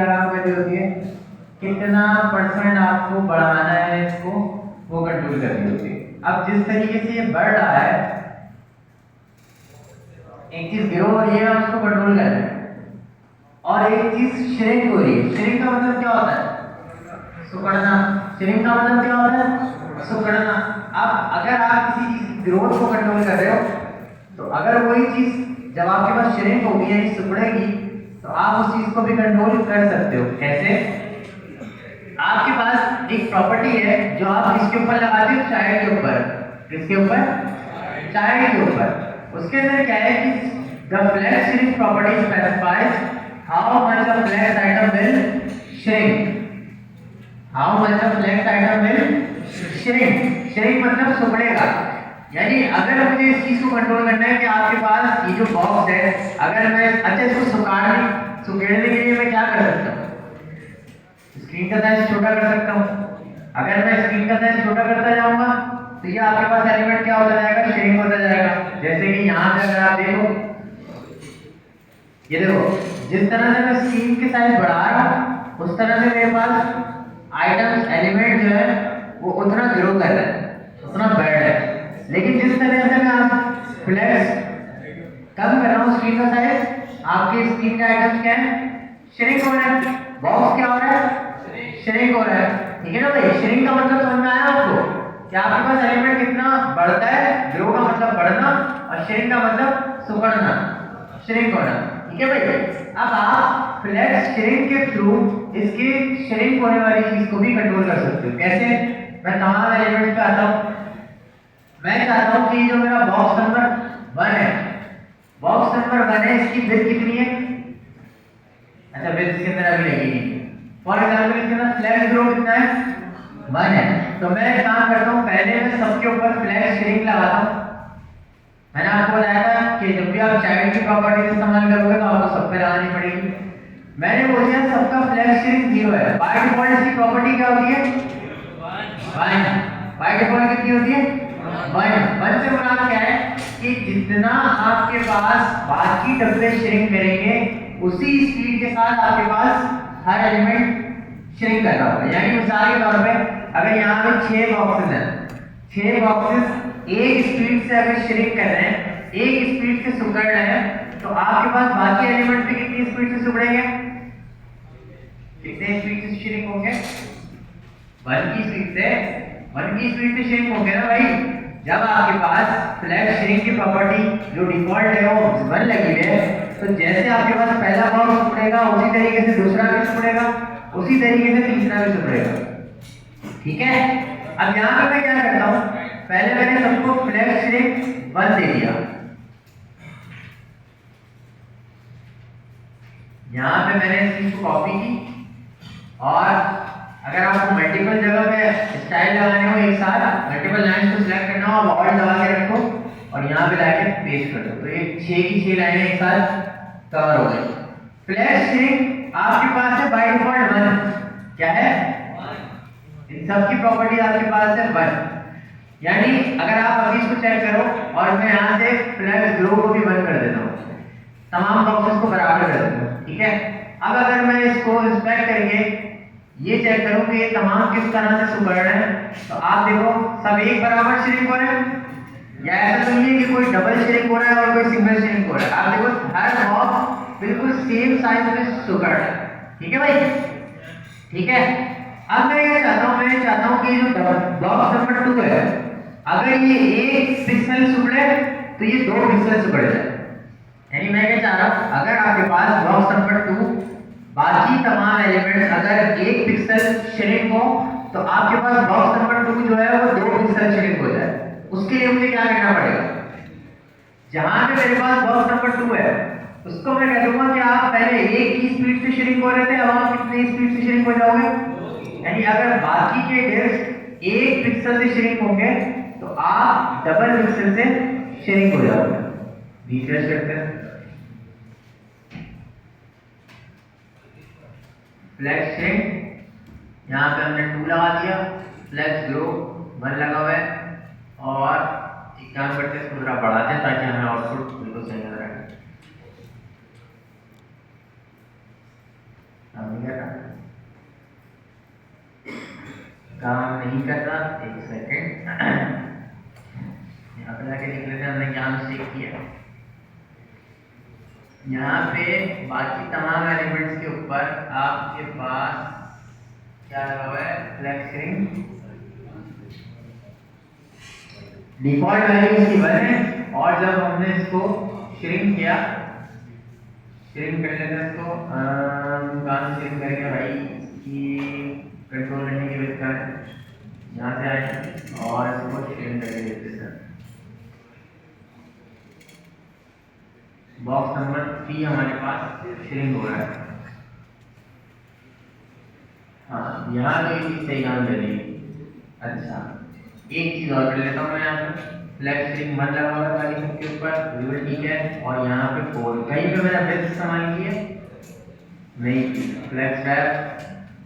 आराम करनी होती है, कितना % आपको बढ़ाना है इसको, वो कंट्रोल करनी होती है। अब जिस तरीके से ये बढ़ रहा है, एक चीज ग्रो हो रही है, आप उसको कंट्रोल कर रहे हैं, और एक चीज श्रिंक हो रही है। श्रिंक का मतलब क्या होता है? सिकुड़ना। श्रिंक का मतलब क्या होता है? सिकुड़ना। अब अगर आप किसी चीज की ग्रोथ को कंट्रोल कर रहे हो, तो अगर वही चीज जब आपके पास श्रिंक होगी यानी सिकुड़ेगी, तो आप उस चीज को भी कंट्रोल कर सकते हो। कैसे? आपके पास एक प्रॉपर्टी है जो आप इसके ऊपर लगाते हो, चाइल्ड के ऊपर। किसके ऊपर? चाइल्ड के ऊपर। उसके अंदर क्या है कि the flex shrink property specifies how much the flex item will shrink. How much the flex item will shrink. Shrink मतलब सिकुड़ेगा। यानी अगर मुझे इस चीज को कंट्रोल करना है कि आपके पास ये जो बॉक्स है, अगर मैं अच्छा इसको सुखेड़ने के लिए मैं क्या कर सकता हूँ? स्क्रीन का साइज छोटा कर सकता हूँ। अगर मैं स्क्रीन का साइज छोटा करता जाऊंगा तो ये आपके पास एलिमेंट क्या होता जाएगा? श्रिंक होता जाएगा। जैसे कि यहाँ पे अगर आप देखो, ये देखो, जिस तरह से मैं स्क्रीन के साइज बढ़ा रहा हूँ, उस तरह से मेरे पास आइटम्स एलिमेंट जो है वो उतना ग्रो कर रहा है, उतना बढ़ रहा है। लेकिन जिस तरह से मैं फ्लेक्स कम कर रहा हूँ स्क्रीन का साइज, आपके स्क्रीन का आइटम्स क्या है? श्रिंक हो रहा है। बॉक्स क्या हो रहा है? श्रिंक हो रहा है। ठीक है ना भाई? श्रिंक का मतलब समझ में आया आपको कि आपके पास एलिमेंट कितना बढ़ता है? ग्रो का मतलब बढ़ना, और श्रिंक का मतलब सिकुड़ना, श्रिंक होना। ठीक है भाई? अब आप फ्लेक्स श्रिंक के थ्रू इसके श्रिंक होने वाली चीज को भी कंट्रोल कर सकते हो। कैसे? मैं तमाम एलिमेंट पे आता हूँ। मैं चाहता हूँ कि जो मेरा बॉक्स नंबर 1 है, बॉक्स नंबर 1 है, इसकी विड्थ कितनी है? अच्छा, विड्थ इसके अंदर अभी लगेगी। फॉर एग्जांपल इसके अंदर फ्लेक्स ग्रो कितना है? 1 है। तो मैं एक काम करता हूँ, पहले मैं सबके ऊपर फ्लेक्स श्रिंक लगाता हूँ। मैंने आपको बताया था कि जब भी आप चाइल्ड की प्रॉपर्टी इस्तेमाल करोगे तो आपको सब पे लगानी पड़ेगी। मैंने बोला सबका फ्लेक्स श्रिंक 0 है। बाय डिफॉल्ट इसकी प्रॉपर्टी क्या होती है? 1। बाय डिफॉल्ट कितनी होती है? 1 से मुराद क्या है कि जितना आपके पास बाकी डब्बे श्रिंक करेंगे, उसी स्पीड के साथ आपके पास हर एलिमेंट श्रिंक कर रहा होगा। यानी मिसाल के तौर पे अगर यहाँ पे 6 बॉक्सेस हैं, 6 बॉक्सेस एक स्पीड से अगर श्रिंक कर रहे हैं, एक स्पीड से सिकुड़ रहे हैं, तो आपके पास बाकी एलिमेंट भी कितनी स्पीड से सिकुड़ेंगे? कितने स्पीड से श्रिंक होंगे? 1 की स्पीड से। 1 की स्पीड से श्रिंक होंगे ना भाई। जब आपके पास फ्लेक्स श्रिंक की प्रॉपर्टी जो डिफॉल्ट है वो 1 लगी है, तो जैसे आपके पास पहला बॉक्स सिकुड़ेगा, उसी तरीके से दूसरा भी सिकुड़ेगा, उसी तरीके से तीसरा भी सिकुड़ेगा। ठीक है? अब यहाँ पे मैं क्या करता हूँ, पहले मैंने सबको फ्लेक्स श्रिंक 1 दे दिया। यहाँ पे मैंने इस चीज को कॉपी की, और अगर आपको मल्टीपल जगह पे स्टाइल लगाने हो, एक साथ मल्टीपल लाइंस को सिलेक्ट करना हो, आप ऑल्ट दबा के रखो और यहाँ पे लाके पेस्ट कर दो, तो ये 6 की 6 लाइनें एक साथ कवर हो गई। फ्लेक्स श्रिंक आपके पास है बाय डिफॉल्ट 1। क्या है? इन सब की प्रॉपर्टी आपके पास है 1। यानी अगर आप अभी इसको चेक करो, और मैं यहाँ से फ्लेक्स ग्रो को भी 1 कर देता हूँ, तमाम बॉक्सेस को बराबर कर देता हूँ। ठीक है? अब अगर मैं इसको इंस्पेक्ट करके ये चेक करूं कि ये तमाम किस तरह से सिकुड़ रहे हैं, तो आप देखो सब एक बराबर श्रिंक हो रहे हैं, या ऐसा तो नहीं है कि कोई डबल श्रिंक हो रहा है और कोई सिंगल श्रिंक हो रहा है। आप देखो हर बॉक्स बिल्कुल सेम साइज में सिकुड़ रहा है। ठीक है भाई? ठीक है? अब मैं ये चाहता हूं कि जो बॉक्स नंबर 2 है, अगर ये 1 पिक्सल सिकुड़े तो ये 2 पिक्सल सिकुड़ जाए। यानी मैं क्या चाह रहा हूं, अगर आपके पास बॉक्स नंबर 2 बाकी तमाम एलिमेंट्स अगर 1 पिक्सल श्रिंक हो, तो आपके पास बॉक्स नंबर 2 जो है वो 2 पिक्सल श्रिंक हो जाए। उसके लिए मुझे क्या करना पड़ेगा? जहां पे मेरे पास बॉक्स नंबर 2 है, उसको मैं कह दूंगा कि आप पहले 1 की स्पीड से श्रिंक हो रहे थे, अब आप कितनी स्पीड से श्रिंक हो जाओगे? यानी अगर बाकी के डिस्क 1 पिक्सल से श्रिंक होंगे, तो आप डबल पिक्सल से श्रिंक हो जाओगे। रिफ्रेश करते हैं। फ्लेक्स श्रिंक, यहाँ पे हमने 2 लगा दिया, फ्लेक्स ग्रो 1 लगा हुआ है, और एक काम करते हैं इसको थोड़ा बढ़ाते हैं ताकि हमें आउटपुट बिल्कुल सही नजर आए। काम नहीं कर रहा, काम नहीं कर रहा। एक सेकेंड, यहाँ पे जाके देख लेते हैं हमने क्या मिस्टेक किया। यहाँ पे बाकी तमाम एलिमेंट्स के ऊपर आपके पास क्या लगा हुआ है, फ्लेक्स स्ट्रिंग। डिफॉल्ट वैल्यू इसकी 1 है, और जब हमने इसको श्रिंक किया, श्रिंक कर लेते हैं इसको, कहाँ श्रिंक करेंगे भाई, कि कंट्रोल करने की विधि है, यहाँ से आए और इसको श्रिंक करके देते हैं। बॉक्स नंबर 3 हमारे पास श्रिंक हो रहा है। हाँ, यहाँ तो ये चीज सही काम कर रही है। अच्छा, एक चीज और कर लेता हूँ मैं, यहाँ पे फ्लेक्स स्ट्रिंग 1 लगा हुआ है वाली सबके ऊपर, बिल्कुल ठीक है। और यहाँ पे 4, कहीं पे मैंने ब्रेथ इस्तेमाल किया नहीं, flex wrap,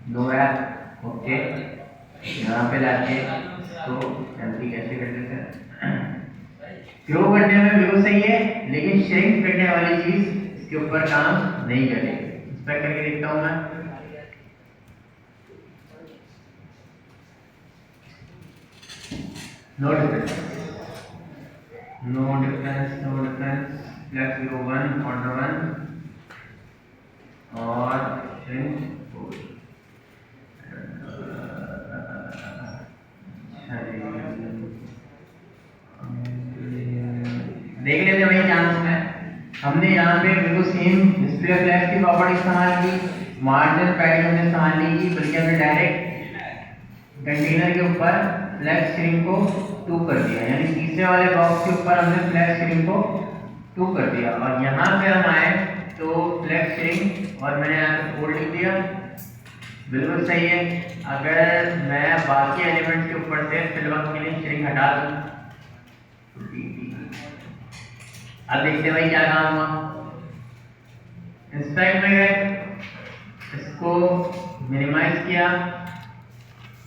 no wrap, okay. यहाँ पे लाके तो एम्प्टी कैसे कर देते हैं, ग्रो करने में बिल्कुल सही है, लेकिन श्रिंक करने वाली चीज इसके ऊपर काम नहीं करेगी। इंस्पेक्ट करके देखता हूँ मैं, no difference, no difference, no difference. Flex 01 order 1 और श्रिंक 4। देख लेते भाई चांस में, हमने यहाँ पे बिल्कुल सेम डिस्प्ले फ्लैश की प्रॉपर्टी इस्तेमाल की, मार्जिन पैडिंग हमने इस्तेमाल नहीं की, बल्कि हमने डायरेक्ट कंटेनर के ऊपर फ्लैश स्ट्रिंग को 2 कर दिया, यानी तीसरे वाले बॉक्स के ऊपर हमने फ्लैश स्ट्रिंग को 2 कर दिया। और यहाँ पे हम आए तो फ्लैश स्ट्रिंग और मैंने यहाँ पे 4 लिख दिया, बिल्कुल सही है। अगर मैं बाकी एलिमेंट्स के ऊपर से फिल वक्त के लिए स्ट्रिंग हटा दूँ, अब देखते हैं भाई क्या काम हुआ। इंस्पेक्ट में गए, इसको मिनिमाइज किया,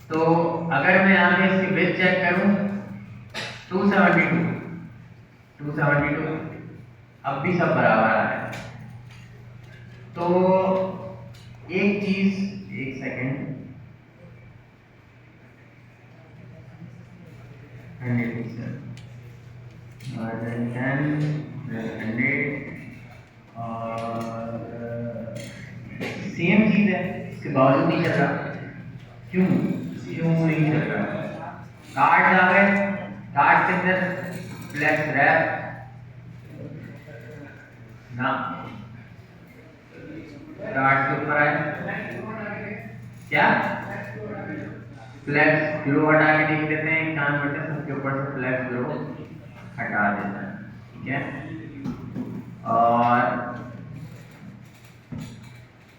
तो अगर मैं यहाँ पे इसकी विड्थ चेक करूं 272, अब भी सब बराबर आ रहा है। तो एक चीज, एक सेकेंड, 100% और सेम चीज है, इसके बावजूद नहीं चल रहा। क्यों नहीं चल रहा? कार्ड आ गए, कार्ड के अंदर फ्लैक्स रैप ना, कार्ड के ऊपर आए क्या, फ्लैक्स ग्रो हटा के देख लेते हैं, काम करते हैं सबके ऊपर से फ्लैक्स ग्रो हटा देना है, ठीक है। और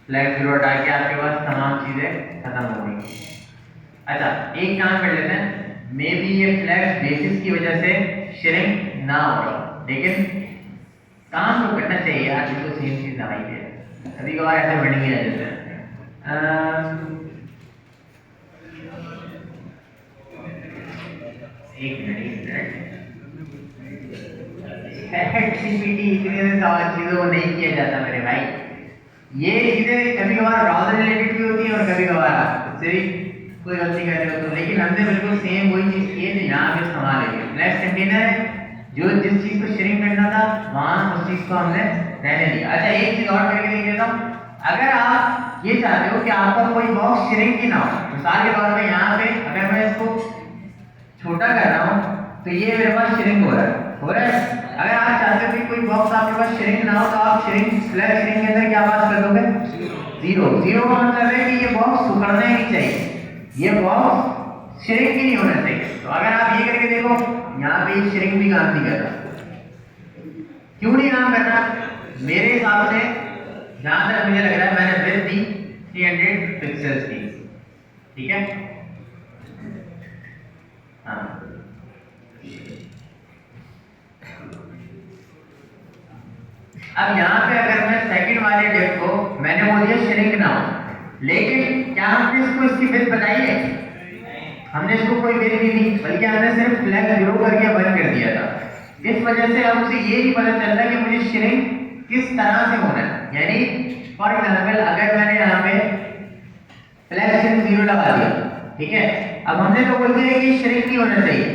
फ्लैक्स ग्रो हटा के आपके पास तमाम चीजें खत्म हो गई। अच्छा, एक काम कर लेते हैं, मे बी ये फ्लैक्स बेसिस की वजह से श्रिंक ना हो रहा, लेकिन काम तो करना चाहिए यार, बिल्कुल सेम चीज ना आई है, कभी कभार ऐसे बढ़ ही आ जाते हैं। एक मिनट, एक्टिविटी इतने सारी चीजों को नहीं किया जाता मेरे भाई। ये चीजें कभी कभार ब्राउजर रिलेटेड भी होती है और कभी कभार उससे भी कोई गलती कर रहे हो तो, लेकिन हमने बिल्कुल सेम वही चीज की है जो यहाँ पे इस्तेमाल है। फ्लैक्स कंटेनर है, जो जिस चीज को श्रिंक करना था वहां उस चीज को हमने रहने दिया। अच्छा, एक चीज और करके देख लेता हूँ, अगर आप ये चाहते हो कि आपका कोई बॉक्स श्रिंक ही ना हो, मिसाल के तौर पे यहाँ पे अगर मैं इसको छोटा कर रहा हूँ तो ये मेरे पास श्रिंक हो रहा है। अगर आप चाहते हो कि कोई बॉक्स आपके पास श्रिंक ना हो तो आप श्रिंक फ्लैक्स श्रिंक के अंदर क्या पास कर दोगे, 0 का मतलब है कि ये बॉक्स सुखड़ना ही नहीं चाहिए, ये बॉक्स श्रिंक ही नहीं होना चाहिए। तो अगर आप ये करके देखो, यहाँ पे श्रिंक भी काम नहीं कर रहा। क्यों नहीं काम कर रहा? मेरे हिसाब से जहां तक मुझे लग रहा है मैंने विड्थ दी 300 पिक्सेल्स की, ठीक है। हाँ, अब यहाँ पे अगर मैं सेकंड वाले डिव को मैंने बोल दिया श्रिंक ना हो, लेकिन क्या हमने इसको इसकी विड्थ बताई है? हमने इसको कोई विड्थ भी नहीं, बल्कि हमने सिर्फ फ्लैग ग्रो करके बंद कर दिया था। इस वजह से अब उसे ये नहीं पता चल रहा कि मुझे श्रिंक किस तरह से होना है। यानी फॉर एग्जाम्पल अगर मैंने यहाँ पे फ्लैश श्रिंक 0 लगा दिया, ठीक है, अब हमने तो बोलते हैं कि श्रिंक नहीं होना चाहिए,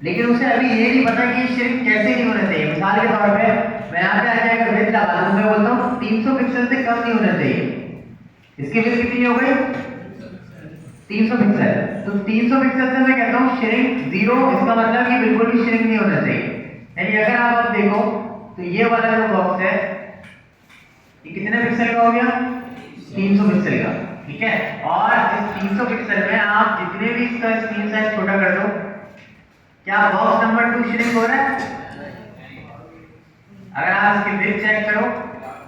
लेकिन उसे अभी ये नहीं पता कि श्रिंक कैसे नहीं होना चाहिए। मिसाल के तौर पे मैं यहाँ पे आके अगर विड्थ लगा दूं, मैं बोलता हूँ 300 पिक्सल से कम नहीं होना चाहिए। इसकी विड्थ कितनी हो गई? 300 पिक्सल। तो 300 पिक्सल से मैं कहता हूँ श्रिंक 0, इसका मतलब कि बिल्कुल भी श्रिंक नहीं होना चाहिए। यानी अगर आप अब देखो तो ये वाला जो बॉक्स है ये कितने पिक्सल का हो गया? 300 पिक्सल का, ठीक है। और इस 300 पिक्सल में आप जितने भी इसका स्क्रीन साइज छोटा कर दो, क्या बॉक्स नंबर 2 श्रिंक हो रहा है? अगर आप इसकी विड्थ चेक करो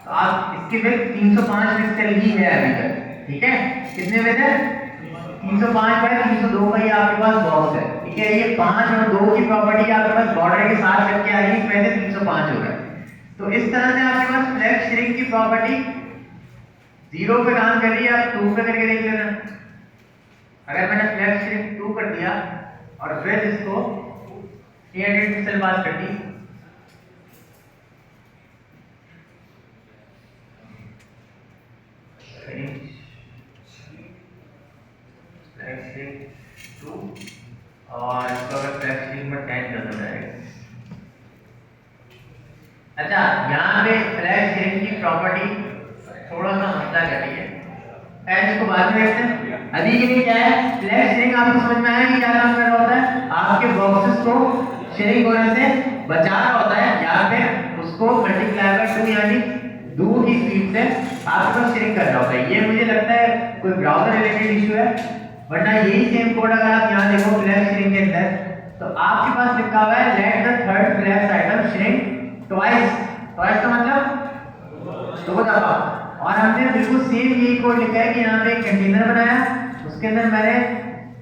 तो आप इसकी विड्थ 305 पिक्सल ही है अभी तक, ठीक है। कितने विड्थ है? 305 बाय 302 का ये आपके पास बॉक्स है, ठीक है। ये 5 और 2 की प्रॉपर्टी आपके पास बॉर्डर के साथ करके आ रही है, पहले 305 हो रहा है। तो इस तरह से आपके पास फ्लैश श्रिंक की प्रॉपर्टी 0 पे काम कर रही है। आप 2 पे करके देख लेना। अगर मैंने फ्लैश श्रिंक 2 कर दिया और फिर इसको 300 पिक्सल पास कर दी, और इसको अगर फ्लैश श्रिंक में 10 कर दो डायरेक्ट। अच्छा, यहाँ पे फ्लैश श्रिंक की प्रॉपर्टी थोड़ा सा मसला कर रही है, इसको बाद में देखते हैं। अभी के लिए क्या है, फ्लैश श्रिंक आपको समझ में आया कि क्या काम कर रहा होता है? आपके बॉक्सेस को श्रिंक होने से बचा रहा होता है, या फिर उसको मल्टीप्लाई बाय 2 यानी 2 की स्पीड से आपके पास श्रिंक कर रहा होता है। ये मुझे लगता है कोई ब्राउजर रिलेटेड इशू है, वरना यही सेम कोड अगर आप यहाँ देखो फ्लैश श्रिंक के अंदर, तो आपके पास लिखा हुआ है let the third flash item shrink twice. Twice का मतलब 2 दफा। और हमने बिल्कुल सेम यही कोड लिखा है कि यहाँ पे एक कंटेनर बनाया, उसके अंदर मैंने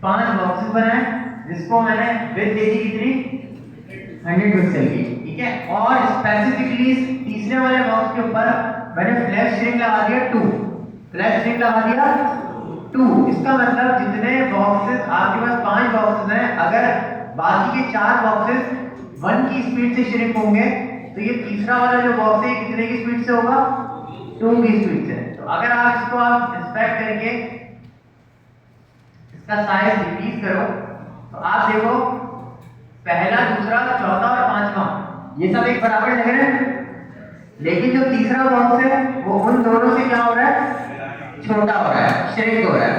5 बॉक्सेस बनाए, जिसको मैंने विड्थ दे दी कितनी? 100 पिक्सल की, ठीक है। और स्पेसिफिकली तीसरे वाले बॉक्स के ऊपर मैंने फ्लैश श्रिंक लगा दिया 2। फ्लैश श्रिंक लगा दिया 2। इसका मतलब जितने बॉक्सेस आपके पास 5 बॉक्सेस हैं, अगर बाकी के 4 बॉक्सेस 1 की स्पीड से श्रिंक होंगे, तो ये तीसरा वाला जो बॉक्स है कितने की स्पीड से होगा? 2 की स्पीड से। तो अगर आप इसको आप इंस्पेक्ट करके इसका साइज डिक्रीज करो, तो आप देखो पहला, दूसरा, चौथा और 5वां ये सब एक बराबर लग रहे हैं, लेकिन जो तीसरा बॉक्स है वो उन दोनों से क्या हो रहा है? छोटा हो रहा है, श्रिंक हो रहा है।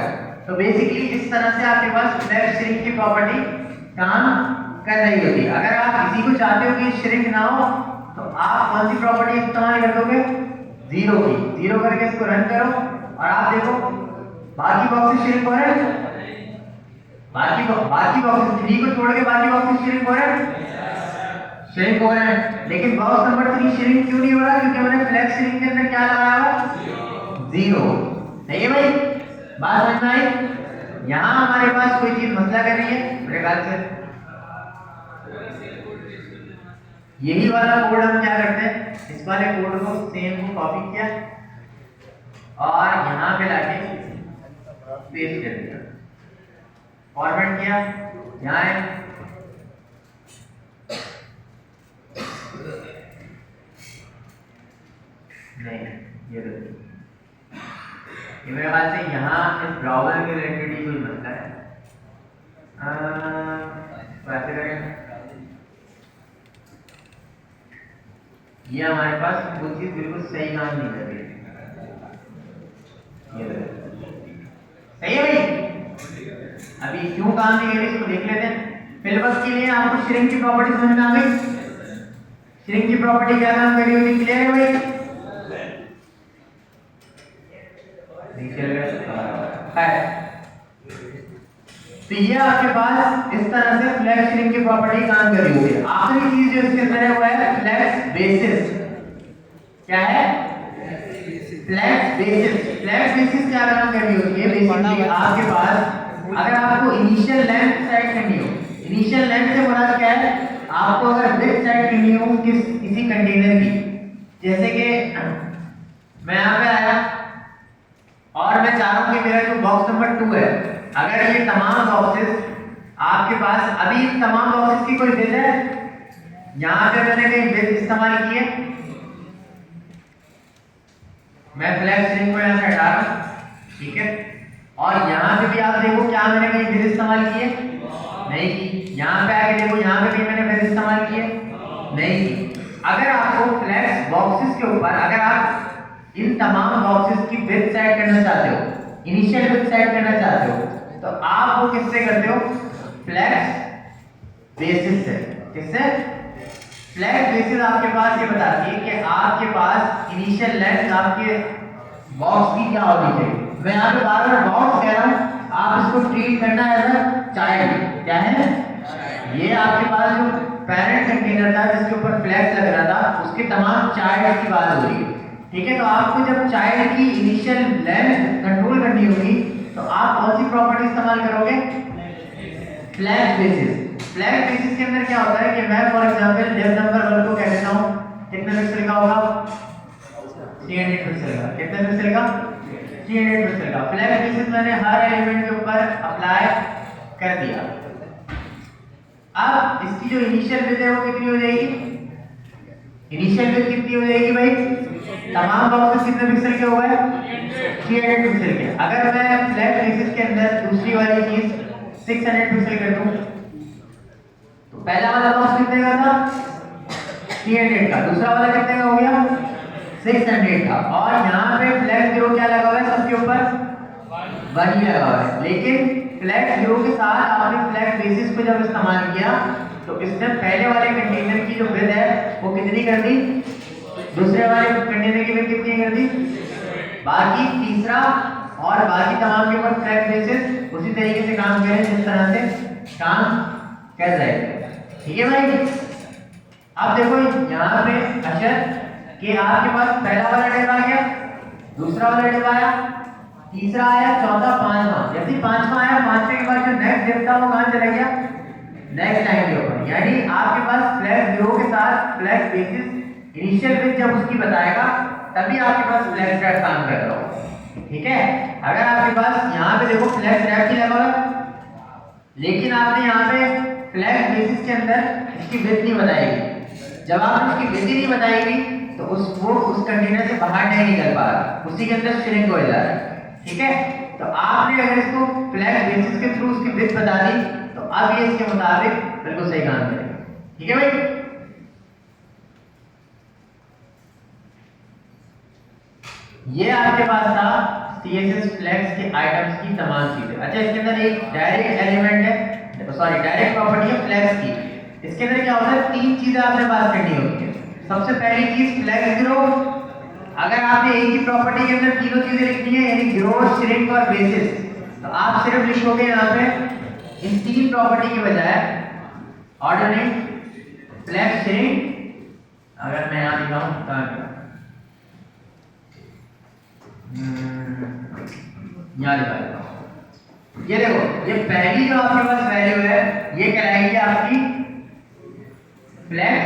तो बेसिकली इस तरह से आपके पास फ्लैश श्रिंक की प्रॉपर्टी काम कर रही होती है। अगर आप किसी को चाहते हो कि श्रिंक ना हो, तो आप कौन सी प्रॉपर्टी इस्तेमाल कर दोगे? 0 की। 0 करके इसको रन करो और आप देखो बाकी बॉक्सेस श्रिंक हो रहे हैं। बाकी बॉक्सेस 3 को छोड़ के बाकी बॉक्सेस श्रिंक हो रहे हैं, श्रिंक हो रहे हैं। लेकिन बॉक्स नंबर 3 श्रिंक क्यों नहीं हो रहा? क्योंकि मैंने फ्लैश श्रिंक के अंदर क्या लगाया हुआ? 0। सही है भाई, बात समझ में आई? यहाँ हमारे पास कोई चीज मसला कर रही है मेरे ख्याल से। यही वाला कोड हम क्या करते हैं, इस वाले कोड को सेम को कॉपी किया और यहाँ पे लाके पेस्ट कर दिया, फॉर्मेट किया, यहाँ है नहीं, ये मेरे ख्याल से यहाँ इस ब्राउजर के रिलेटेड ही कोई मसला है। ऐसे करें, ये हमारे पास वो चीज बिल्कुल सही काम नहीं कर रही। सही है भाई? अभी क्यों काम नहीं कर रही इसको देख लेते हैं। फिलहाल के लिए आपको श्रिंक की प्रॉपर्टी समझ में आ गई? श्रिंक की प्रॉपर्टी क्या काम कर रही होती? क्लियर है भाई? तो ये आपके पास इस तरह से फ्लैश श्रिंक की प्रॉपर्टी काम कर रही होगी। आखिरी चीज जो इसके अंदर है वो है फ्लैश बेसिस। क्या है? Flash basis. फ्लैश बेसिस क्या काम कर रही होती है? बेसिकली आपके पास अगर आपको इनिशियल लेंथ सेट करनी हो, इनिशियल लेंथ से मुराद क्या है? आपको अगर विड्थ सेट करनी हो किसी कंटेनर की, जैसे कि मैं यहाँ पे आया और मैं चाह रहा हूं कि मेरा जो बॉक्स नंबर 2 है, अगर ये तमाम बॉक्सेस आपके पास, अभी इन तमाम बॉक्सेस की कोई विड्थ है? यहाँ पे मैंने कहीं विड्थ इस्तेमाल की है? मैं फ्लैग स्ट्रिंग को यहाँ से हटा रहा हूँ, ठीक है। और यहाँ पे भी आप देखो क्या मैंने कहीं विद इस्तेमाल किए नहीं की, यहाँ पे आके देखो यहाँ पे भी मैंने विद इस्तेमाल किए नहीं की। अगर आपको फ्लैग्स बॉक्सेस के ऊपर अगर आप इन तमाम बॉक्सेस की विद सेट करना चाहते हो, इनिशियल विद सेट करना चाहते हो, तो आप वो किससे करते हो? फ्लैग्स बेसिस से। किससे? फ्लैग बेसिस आपके पास ये बताती है कि आपके पास इनिशियल लेंथ आपके बॉक्स की क्या होनी चाहिए। मैं यहाँ पे बार बार बॉक्स कह रहा हूँ, आप इसको ट्रीट करना है एज अ चाइल्ड। क्या है? ये आपके पास जो पेरेंट कंटेनर था जिसके ऊपर फ्लैग लग रहा था, उसके तमाम चाइल्ड की बात हो रही है, ठीक है। तो आपको जब चाइल्ड की इनिशियल लेंथ कंट्रोल करनी होगी तो आप कौन सी प्रॉपर्टी इस्तेमाल करोगे? Flag basis. फ्लैग बेसिस के अंदर क्या होता है कि मैं फॉर एग्जांपल डेव नंबर 1 को कह देता हूं कितने पिक्सल का होगा? 300 पिक्सल का। कितने पिक्सल का? 300 पिक्सल का। फ्लैग बेसिस मैंने हर एलिमेंट के ऊपर अप्लाई कर दिया। अब इसकी जो इनिशियल विड्थ है वो कितनी हो जाएगी? इनिशियल विड्थ कितनी हो जाएगी भाई? तमाम बॉक्सेस कितने पिक्सल के हो गए? 300 पिक्सल के। अगर मैं फ्लैग बेसिस के अंदर दूसरी वाली चीज 600 पिक्सल कर दूं तो पहला वाला बॉक्स कितने का था? 300 का। दूसरा वाला कितने का हो गया? 600 का। और यहाँ पे फ्लैग जीरो क्या लगा हुआ है? सबके ऊपर 1 ही लगा हुआ है। लेकिन फ्लैग जीरो के साथ आपने फ्लैग बेसिस को जब इस्तेमाल किया तो इसने पहले वाले कंटेनर की जो विड्थ है वो कितनी कर दी? दूसरे वाले कंटेनर की विड्थ कितनी कर दी? बाकी तीसरा और बाकी तमाम के ऊपर फ्लैग बेसिस उसी तरीके से काम करें जिस तरह से काम कर रहे हैं, ठीक है भाई। अब देखो यहाँ पे अक्षर कि आपके पास पहला वाला डेव आ गया, दूसरा वाला डेव आया, तीसरा आया, चौथा, पांचवा। जैसे पांचवा आया, पांचवे के बाद जो नेक्स्ट डेव था वो कहाँ चला गया? नेक्स्ट लाइन के ऊपर। यानी आपके पास फ्लैग जीरो के साथ फ्लैग बेसिस इनिशियल विड्थ जब उसकी बताएगा तभी आपके पास फ्लैग स्ट्रैप काम कर रहा होगा, ठीक है। अगर आपके पास यहाँ पे देखो फ्लैग स्ट्रैप ही लगा हुआ लेकिन आपने यहाँ पे फ्लैग बेसिस के अंदर इसकी विड्थ नहीं बताएगी, जब आपने इसकी विड्थ नहीं बताएगी तो उस कंटेनर से बाहर नहीं निकल पा रहा, उसी के अंदर श्रिंक हो जा रहा है, ठीक है। तो आपने अगर इसको फ्लैग बेसिस के थ्रू उसकी विड्थ बता दी तो अब ये इसके मुताबिक बिल्कुल सही काम करेगा, ठीक है भाई। ये आपके पास था CSS फ्लैग्स के आइटम्स की तमाम चीजें। अच्छा, इसके अंदर एक डायरेक्ट एलिमेंट है, सॉरी डायरेक्ट प्रॉपर्टी है फ्लैग्स की। इसके अंदर क्या होता है? 3 चीजें आपने बात करनी होती है। सबसे पहली चीज फ्लैग जीरो। अगर आपने एक ही प्रॉपर्टी के अंदर तीनों चीजें लिखनी है यानी ग्रो, श्रिंक और बेसिस, तो आप सिर्फ लिखोगे यहाँ पे इन 3 प्रॉपर्टी के बजाय ऑर्डिनेट फ्लैग श्रिंक। अगर मैं यहाँ लिखाऊं यहाँ लिखा देता हूं, ये देखो, ये पहली जो आपके पास वैल्यू है ये कहलाएगी आपकी फ्लैग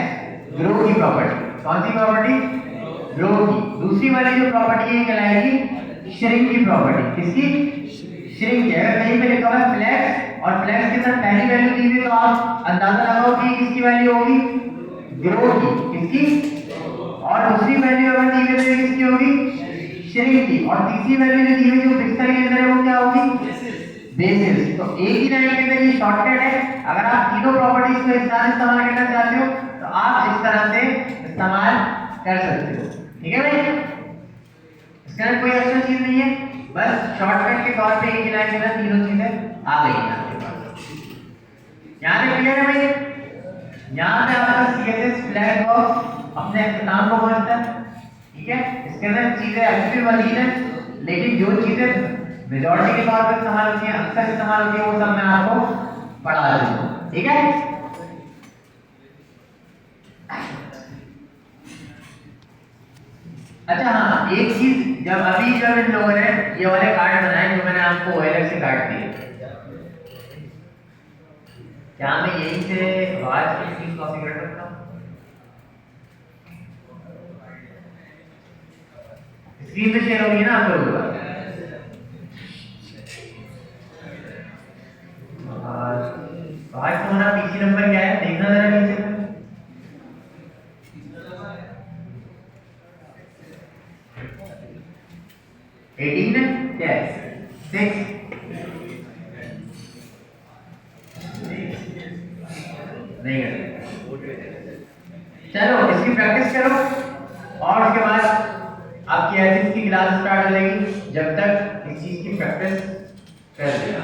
ग्रो की प्रॉपर्टी। कौन सी प्रॉपर्टी? ग्रो की। दूसरी वाली जो प्रॉपर्टी है कहलाएगी श्रिंक की प्रॉपर्टी। किसकी? श्रिंक की। अगर कहीं पे लिखा हुआ है फ्लैग और फ्लैग के साथ पहली वैल्यू दी हुई तो आप अंदाजा लगाओ कि किसकी वैल्यू होगी? ग्रो की। किसकी? और दूसरी वैल्यू अगर दी हुई तो किसकी होगी? श्रिंक की। और तीसरी वैल्यू जो दी हुई जो पिक्सल के अंदर है वो क्या होगी? बेसिस। तो एक ही लाइन के अंदर ये शॉर्टकट है। अगर आप तीनों प्रॉपर्टीज को एक साथ इस्तेमाल करना चाहते हो तो आप इस तरह से इस्तेमाल कर सकते हो, ठीक है भाई। इसके अंदर कोई एक्स्ट्रा चीज नहीं है, बस शॉर्टकट के तौर पे एक ही लाइन के अंदर तीनों चीजें आ गई हैं आपके पास। यहाँ पे क्लियर है भाई? यहाँ पे आपका CSS फ्लैग बॉक्स अपने इख्तिताम को पहुंचता है, ठीक है। इसके अंदर चीजें अभी भी मजीद है लेकिन जो चीजें मेजॉरिटी के तौर पर इस्तेमाल होती है, अक्सर इस्तेमाल होती है, वो सब मैं आपको पढ़ा दूंगा, ठीक है। अच्छा हाँ, एक चीज, जब इन लोगों ने ये वाले कार्ड बनाए जो मैंने आपको OLX से काट दिए, क्या मैं यहीं से आवाज की चीज कॉपी कर सकता हूँ? स्क्रीन पे शेयर होगी ना आप लोगों को? आज तुम्हारा PC नंबर क्या है? देखना जरा नीचे पे। 6 नहीं करते। चलो इसकी प्रैक्टिस करो और उसके बाद आपकी एथिक्स की क्लास स्टार्ट हो जाएगी। जब तक इस चीज की प्रैक्टिस कर देना।